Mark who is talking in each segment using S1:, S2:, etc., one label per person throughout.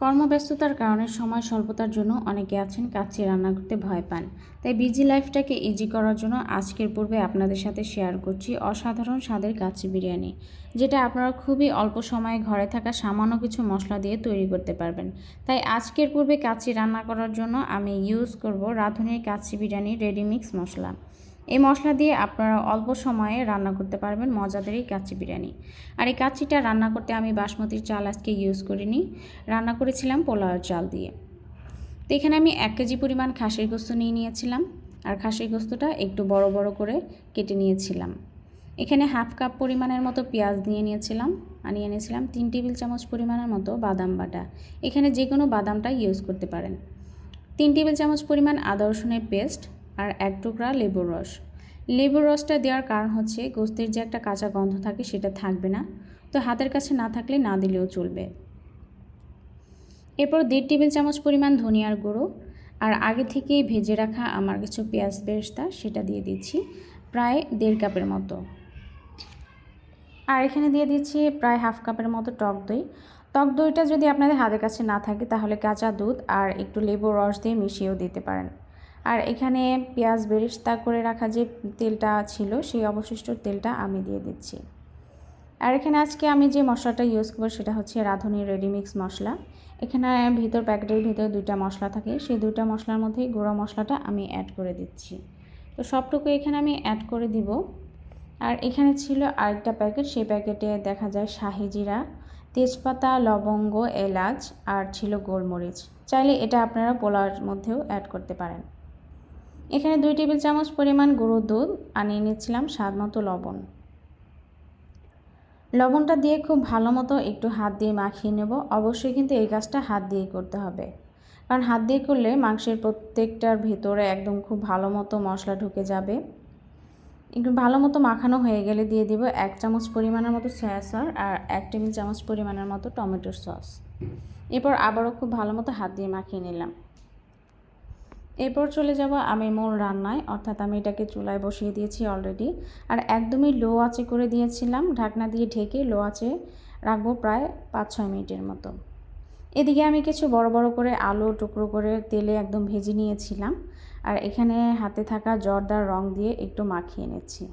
S1: কর্মব্যস্ততার কারণে সময় স্বল্পতার জন্য অনেকে আছেন কাচ্চি রান্না করতে ভয় পান। তাই বিজি লাইফটাকে ইজি করার জন্য আজকের পূর্বে আপনাদের সাথে শেয়ার করছি অসাধারণ স্বাদের কাচ্চি বিরিয়ানি, যেটা আপনারা খুবই অল্প সময়ে ঘরে থাকা সামান্য কিছু মশলা দিয়ে তৈরি করতে পারবেন। তাই আজকের পূর্বে কাচ্চি রান্না করার জন্য আমি ইউজ করব রাঁধুনির কাচ্চি বিরিয়ানি রেডিমিক্স মশলা। এই মশলা দিয়ে আপনারা অল্প সময়ে রান্না করতে পারবেন মজাদার এই কাচ্চি বিরিয়ানি। আর এই কাচ্চিটা রান্না করতে আমি বাসমতির চাল আজকে ইউজ করিনি, রান্না করেছিলাম পোলাওয়ের চাল দিয়ে। তো এখানে আমি 1 কেজি পরিমাণ খাসির গোস্ত নিয়েছিলাম, আর খাসির গোস্তটা একটু বড় বড় করে কেটে নিয়েছিলাম। এখানে হাফ কাপ পরিমাণের মতো পেঁয়াজ নিয়েছিলাম, আর নিয়েছিলাম 3 টেবিল চামচ পরিমাণের মতো বাদাম বাটা। এখানে যে কোনো বাদামটা ইউজ করতে পারেন। 3 টেবিল চামচ পরিমাণ আদা রসুনের পেস্ট, আর 1 টুকরা লেবুর রস। লেবুর রসটা দেওয়ার কারণ হচ্ছে গোস্তের যে একটা কাঁচা গন্ধ থাকে সেটা থাকবে না, তো হাতের কাছে না থাকলে না দিলেও চলবে। এরপর 1.5 টেবিল চামচ পরিমাণ ধনিয়ার গুঁড়ো, আর আগে থেকে ভেজে রাখা আমার কিছু পেঁয়াজ বেরেস্তা সেটা দিয়ে দিচ্ছি প্রায় 1.5 কাপের মতো। আর এখানে দিয়ে দিচ্ছি প্রায় হাফ কাপের মতো টক দই। টক দইটা যদি আপনাদের হাতের কাছে না থাকে তাহলে কাঁচা দুধ আর একটু লেবুর রস দিয়ে মিশিয়েও দিতে পারেন। আর এখানে পেঁয়াজ বেরেস্তা করে রাখা যে তেলটা ছিল সেই অবশিষ্ট তেলটা আমি দিয়ে দিচ্ছি। আর এখানে আজকে আমি যে মশলাটা ইউজ করব সেটা হচ্ছে রাঁধুনি রেডিমিক্স মশলা। এখানে প্যাকেটের ভিতরে 2টা মশলা থাকে, সেই 2টা মশলার মধ্যেই গুঁড়ো মশলাটা আমি অ্যাড করে দিচ্ছি। তো সবটুকু এখানে আমি অ্যাড করে দিব। আর এখানে ছিল আরেকটা প্যাকেট, সেই প্যাকেটে দেখা যায় শাহি জিরা, তেজপাতা, লবঙ্গ, এলাচ আর ছিল গোলমরিচ। চাইলে এটা আপনারা পোলাওর মধ্যেও অ্যাড করতে পারেন। এখানে 2 টেবিল চামচ পরিমাণ গুঁড়ো দুধ আর নিয়েছিলাম স্বাদ মতো লবণ। লবণটা দিয়ে খুব ভালো মতো একটু হাত দিয়ে মাখিয়ে নেব। অবশ্যই কিন্তু এই কাজটা হাত দিয়েই করতে হবে, কারণ হাত দিয়ে করলে মাংসের প্রত্যেকটার ভেতরে একদম খুব ভালো মতো মশলা ঢুকে যাবে। একটু ভালো মতো মাখানো হয়ে গেলে দিয়ে দিব 1 চামচ পরিমাণের মতো সয়া সস আর 1 টেবিল চামচ পরিমাণের মতো টমেটোর সস। এরপর আবারও খুব ভালো মতো হাত দিয়ে মাখিয়ে নিলাম। এরপর চলে যাব আমি মূল রান্নায়, অর্থাৎ আমি এটাকে চুলায় বসিয়ে দিয়েছি অলরেডি। আর একদমই লো আঁচে করে দিয়েছিলাম, ঢাকনা দিয়ে ঢেকে লো আঁচে রাখবো প্রায় 5-6 মিনিটের মতো। এদিকে আমি কিছু বড় বড় করে আলু টুকরো করে তেলে একদম ভেজে নিয়েছিলাম, আর এখানে হাতে থাকা জর্দার রং দিয়ে একটু মাখিয়ে নিচ্ছি।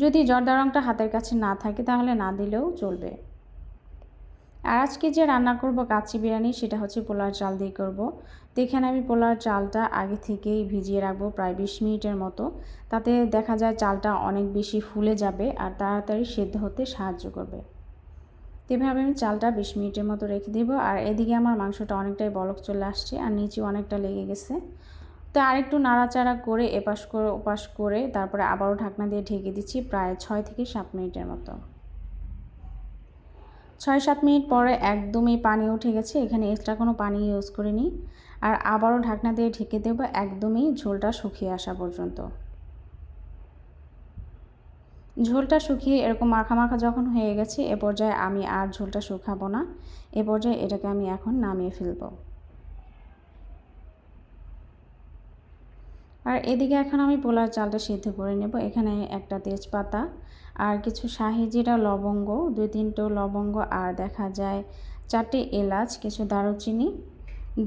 S1: যদি জর্দার রংটা হাতের কাছে না থাকে তাহলে না দিলেও চলবে। আর আজকে যে রান্না করব কাচ্চি বিরিয়ানি সেটা হচ্ছে পোলাওর চাল দিয়ে করব। তো এখানে আমি পোলাওর চালটা আগে থেকেই ভিজিয়ে রাখবো প্রায় 20 মিনিটের মতো। তাতে দেখা যায় চালটা অনেক বেশি ফুলে যাবে আর তাড়াতাড়ি সেদ্ধ হতে সাহায্য করবে। তো এভাবে আমি চালটা 20 মিনিটের মতো রেখে দেবো। আর এদিকে আমার মাংসটা অনেকটাই বলক চলে আসছে আর নিচে অনেকটা লেগে গেছে। তো আরেকটু নাড়াচাড়া করে এপাশ করে ওপাশ করে তারপরে আবারও ঢাকনা দিয়ে ঢেকে দিচ্ছি প্রায় 6 থেকে 7 মিনিটের মতো। 6-7 মিনিট পরে একদমই পানি উঠে গেছে, এখানে এক্সট্রা কোনো পানি ইউজ করিনি। আর আবারও ঢাকনা দিয়ে ঢেকে দেবো একদমই ঝোলটা শুকিয়ে আসা পর্যন্ত। ঝোলটা শুকিয়ে এরকম মাখা মাখা যখন হয়ে গেছে এ পর্যায়ে আমি আর ঝোলটা শুকাবো না, এ পর্যায়ে এটাকে আমি এখন নামিয়ে ফেলবো। আর এদিকে এখন আমি পোলাওর চালটা সিদ্ধ করে নেব। এখানে একটা তেজপাতা আর কিছু শাহি জিরা, লবঙ্গ 2-3টো লবঙ্গ, আর দেখা যায় 4টে এলাচ, কিছু দারুচিনি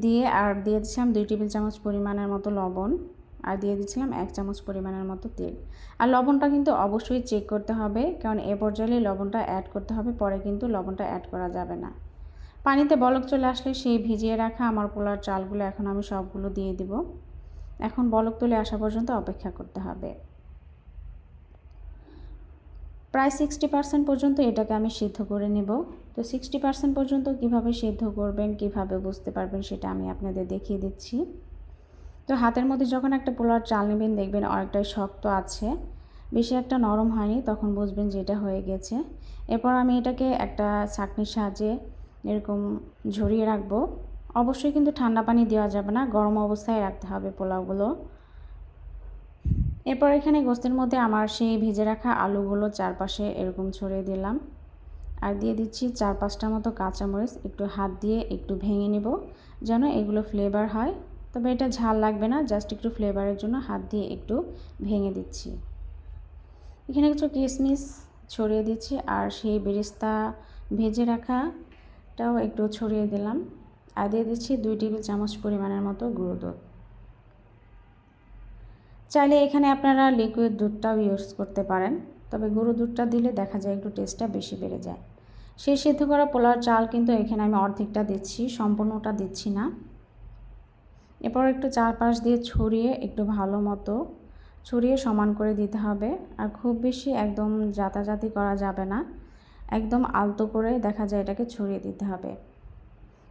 S1: দিয়ে আর দিয়ে দিচ্ছিলাম 2 টেবিল চামচ পরিমাণের মতো লবণ, আর দিয়ে দিচ্ছিলাম 1 চামচ পরিমাণের মতো তেল। আর লবণটা কিন্তু অবশ্যই চেক করতে হবে, কারণ এ পর্যায়ে লবণটা অ্যাড করতে হবে, পরে কিন্তু লবণটা অ্যাড করা যাবে না। পানিতে বলক চলে আসলে সেই ভিজিয়ে রাখা আমার পোলাওর চালগুলো এখন আমি সবগুলো দিয়ে দিব। এখন বলক তুলে আসা পর্যন্ত অপেক্ষা করতে হবে। প্রায় 60% পর্যন্ত এটাকে আমি সিদ্ধ করে নেব। তো 60% পর্যন্ত কিভাবে সিদ্ধ করবেন, কিভাবে বুঝতে পারবেন সেটা আমি আপনাদের দেখিয়ে দিচ্ছি। তো হাতের মধ্যে যখন একটা পোলাওর চাল নেবেন দেখবেন অনেকটাই শক্ত আছে, বেশি একটা নরম হয়নি, তখন বুঝবেন যে এটা হয়ে গেছে। এরপর আমি এটাকে একটা ছাঁকনির সাহায্যে এরকম ঝরিয়ে রাখবো। অবশ্যই কিন্তু ঠান্ডা পানি দেওয়া যাবে না, গরম অবস্থায় রাখতে হবে পোলাওগুলো। এরপর এখানে গোস্তের মধ্যে আমার সেই ভেজে রাখা আলুগুলো চারপাশে এরকম ছড়িয়ে দিলাম, আর দিয়ে দিচ্ছি 4-5টা মতো কাঁচামরিচ, একটু হাত দিয়ে একটু ভেঙে নেব যেন এগুলো ফ্লেভার হয়। তবে এটা ঝাল লাগবে না, জাস্ট একটু ফ্লেভারের জন্য হাত দিয়ে একটু ভেঙে দিচ্ছি। এখানে কিছু কিশমিশ ছড়িয়ে দিচ্ছি, আর সেই বেরেস্তা ভেজে রাখাটাও একটু ছড়িয়ে দিলাম। আর দিয়ে দিচ্ছি 2 টেবিল চামচ পরিমাণের মতো গুঁড়ো দুধ। চাইলে এখানে আপনারা লিকুইড দুধটাও ইউজ করতে পারেন, তবে গুঁড়ো দুধটা দিলে দেখা যায় একটু টেস্টটা বেশি বেড়ে যায়। সেই সিদ্ধ করা পোলাওর চাল কিন্তু এখানে আমি অর্ধেকটা দিচ্ছি, সম্পূর্ণটা দিচ্ছি না। এরপর একটু চারপাশ দিয়ে ছড়িয়ে একটু ভালো মতো ছড়িয়ে সমান করে দিতে হবে। আর খুব বেশি একদম জাতাজাতি করা যাবে না, একদম আলতো করে দেখা যায় এটাকে ছড়িয়ে দিতে হবে।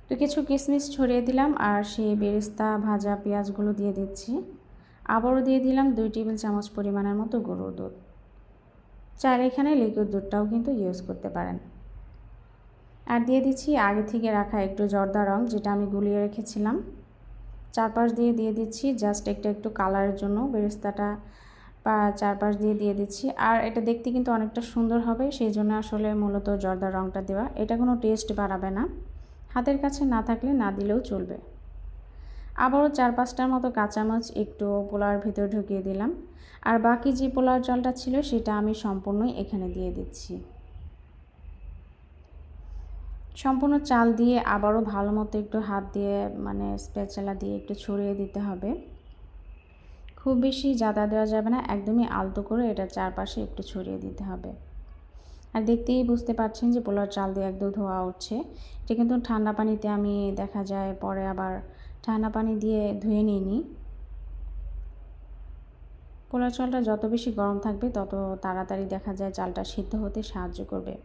S1: তো কিছু কিশমিশ ছড়িয়ে দিলাম আর সেই বেরেস্তা ভাজা পেঁয়াজগুলো দিয়ে দিচ্ছি। আবারও দিয়ে দিলাম 2 টেবিল চামচ পরিমাণের মতো গুঁড়ো দুধ। চাইলে এখানে লিকুইড দুধটাও কিন্তু ইউজ করতে পারেন। আর দিয়ে দিচ্ছি আগে থেকে রাখা একটু জর্দা রং, যেটা আমি গুলিয়ে রেখেছিলাম। চারপাশ দিয়ে দিচ্ছি জাস্ট একটু কালারের জন্য, বেরেস্তাটা চারপাশ দিয়ে দিচ্ছি। আর এটা দেখতে কিন্তু অনেকটা সুন্দর হবে, সেই জন্য আসলে মূলত জর্দা রংটা দেওয়া। এটা কোনো টেস্ট বাড়াবে না, হাতের কাছে না থাকলে না দিলেও চলবে। আবারও 4-5টার মতো কাঁচামরিচ একটু পোলাওর ভিতরে ঢুকিয়ে দিলাম। আর বাকি যে পোলাওর চালটা ছিল সেটা আমি সম্পূর্ণই এখানে দিয়ে দিচ্ছি। সম্পূর্ণ চাল দিয়ে আবারও ভালো মতো একটু হাত দিয়ে মানে স্প্যাচুলা দিয়ে একটু ছড়িয়ে দিতে হবে। খুব বেশি জাদা দেওয়া যাবে না, একদমই আলতো করে এটা চারপাশে একটু ছড়িয়ে দিতে হবে। আর দেখতেই বুঝতে পারছেন যে পোলাওর চাল দিয়ে একদম ধোয়া উঠছে। এটা কিন্তু ঠান্ডা পানিতে আমি দেখা যায় পরে আবার ঠান্ডা পানি দিয়ে ধুয়ে নিইনি। পোলাও চালটা যত বেশি গরম থাকবে তত তাড়াতাড়ি দেখা যায় চালটা সিদ্ধ হতে সাহায্য করবে।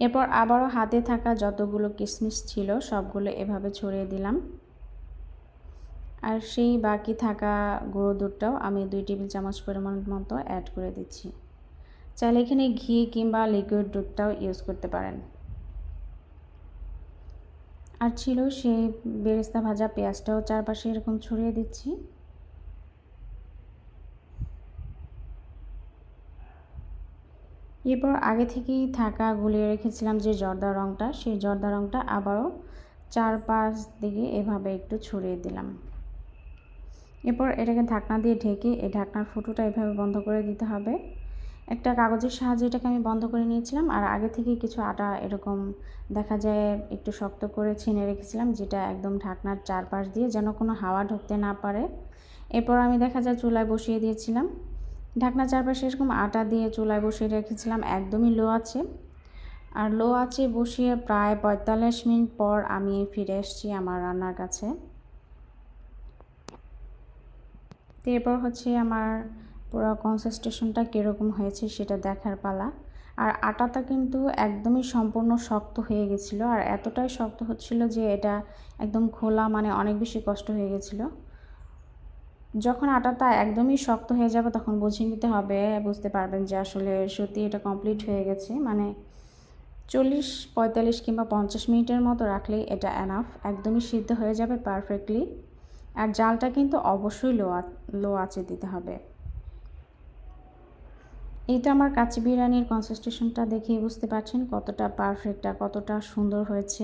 S1: এরপর আবারও হাতে থাকা যতগুলো কিশমিশ ছিল সবগুলো এভাবে ছড়িয়ে দিলাম। আর সেই বাকি থাকা গুঁড়ো দুধটাও আমি 2 টেবিল চামচ পরিমাণ মতো অ্যাড করে দিচ্ছি। চাইলে এখানে ঘি কিংবা লিকুইড দুধটাও ইউজ করতে পারেন। আর ছিল সেই বেরেস্তা ভাজা পেঁয়াজটাও চারপাশে এরকম ছড়িয়ে দিচ্ছি। এরপর আগে থেকেই থাকা গুলিয়ে রেখেছিলাম যে জর্দা রঙটা, সেই জর্দা রঙটা আবারও চারপাশ দিকে এভাবে একটু ছড়িয়ে দিলাম। এরপর এটাকে ঢাকনা দিয়ে ঢেকে এই ঢাকনার ফুটোটা এভাবে বন্ধ করে দিতে হবে। একটা কাগজের সাহায্যে এটাকে আমি বন্ধ করে নিয়েছিলাম। আর আগে থেকে কিছু আটা এরকম দেখা যায় একটু শক্ত করে ছিনে রেখেছিলাম, যেটা একদম ঢাকনার চারপাশ দিয়ে যেন কোনো হাওয়া ঢুকতে না পারে। এরপর আমি দেখা যায় চুলায় বসিয়ে দিয়েছিলাম। ঢাকনার চারপাশে এরকম আটা দিয়ে চুলায় বসিয়ে রেখেছিলাম একদমই লো আছে। আর লো আছে বসিয়ে প্রায় 45 মিনিট পর আমি ফিরে এসেছি আমার রান্নার কাছে। তো এরপর হচ্ছে আমার পুরো কনসিস্টেশনটা কীরকম হয়েছে সেটা দেখার পালা। আর আটাটা কিন্তু একদমই সম্পূর্ণ শক্ত হয়ে গেছিলো, আর এতটাই শক্ত হচ্ছিল যে এটা একদম খোলা মানে অনেক বেশি কষ্ট হয়ে গেছিলো। যখন আটাটা একদমই শক্ত হয়ে যাবে তখন বুঝে নিতে হবে, বুঝতে পারবেন যে আসলে সত্যি এটা কমপ্লিট হয়ে গেছে। মানে 40, 45 কিংবা 50 মিনিটের মতো রাখলেই এটা এনাফ, একদমই সিদ্ধ হয়ে যাবে পারফেক্টলি। আর জালটা কিন্তু অবশ্যই লো আঁচে দিতে হবে। এইটা আমার কাচ্চি বিরিয়ানির কনসিস্টেশনটা দেখেই বুঝতে পারছেন কতটা পারফেক্ট আর কতটা সুন্দর হয়েছে।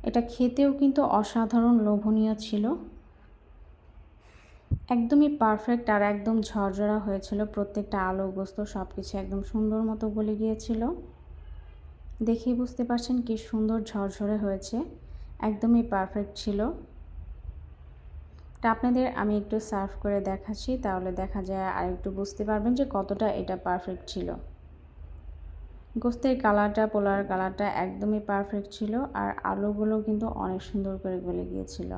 S1: এটা খেতেও কিন্তু অসাধারণ লোভনীয় ছিল, একদমই পারফেক্ট আর একদম ঝরঝরা হয়েছিল। প্রত্যেকটা আলু গোস্ত সব কিছু একদম সুন্দর মতো গলে গিয়েছিল। দেখেই বুঝতে পারছেন কি সুন্দর ঝরঝরে হয়েছে, একদমই পারফেক্ট ছিল। তা আপনাদের আমি একটু সার্ভ করে দেখাচ্ছি, তাহলে দেখা যায় আর একটু বুঝতে পারবেন যে কতটা এটা পারফেক্ট ছিল। গোস্তের কালারটা পোলার কালারটা একদমই পারফেক্ট ছিল, আর আলুগুলো কিন্তু অনেক সুন্দর করে গলে গিয়েছিল।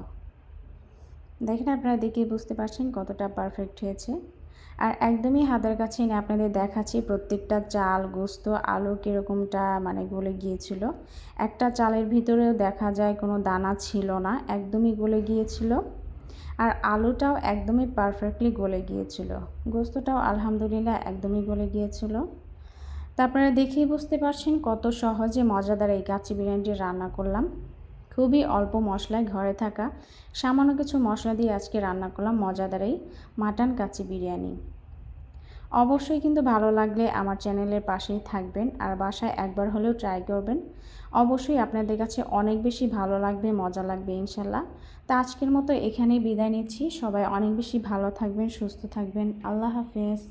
S1: দেখেন আপনারা দেখেই বুঝতে পারছেন কতটা পারফেক্ট হয়েছে। আর একদমই হাতের কাছে এনে আপনাদের দেখাচ্ছি প্রত্যেকটা চাল গোস্ত আলু কীরকমটা মানে গলে গিয়েছিল। একটা চালের ভিতরেও দেখা যায় কোনো দানা ছিল না, একদমই গলে গিয়েছিল। আর আলুটাও একদমই পারফেক্টলি গলে গিয়েছিল, গোস্তটাও আলহামদুলিল্লাহ একদমই গলে গিয়েছিল। তা আপনারা দেখেই বুঝতে পারছেন কত সহজে মজাদার এই কাচ্চি বিরিয়ানিটি রান্না করলাম। খুবই অল্প মশলায় ঘরে থাকা সামান্য কিছু মশলা দিয়ে আজকে রান্না করলাম মজাদার এই মাটন কাচ্চি বিরিয়ানি। অবশ্যই কিন্তু ভালো লাগলে আমার চ্যানেলের পাশেই থাকবেন আর বাসায় একবার হলেও ট্রাই করবেন। অবশ্যই আপনাদের কাছে অনেক বেশি ভালো লাগবে, মজা লাগবে ইনশাল্লাহ। তা আজকের মতো এখানেই বিদায় নিচ্ছি। সবাই অনেক বেশি ভালো থাকবেন, সুস্থ থাকবেন। আল্লাহ হাফেজ।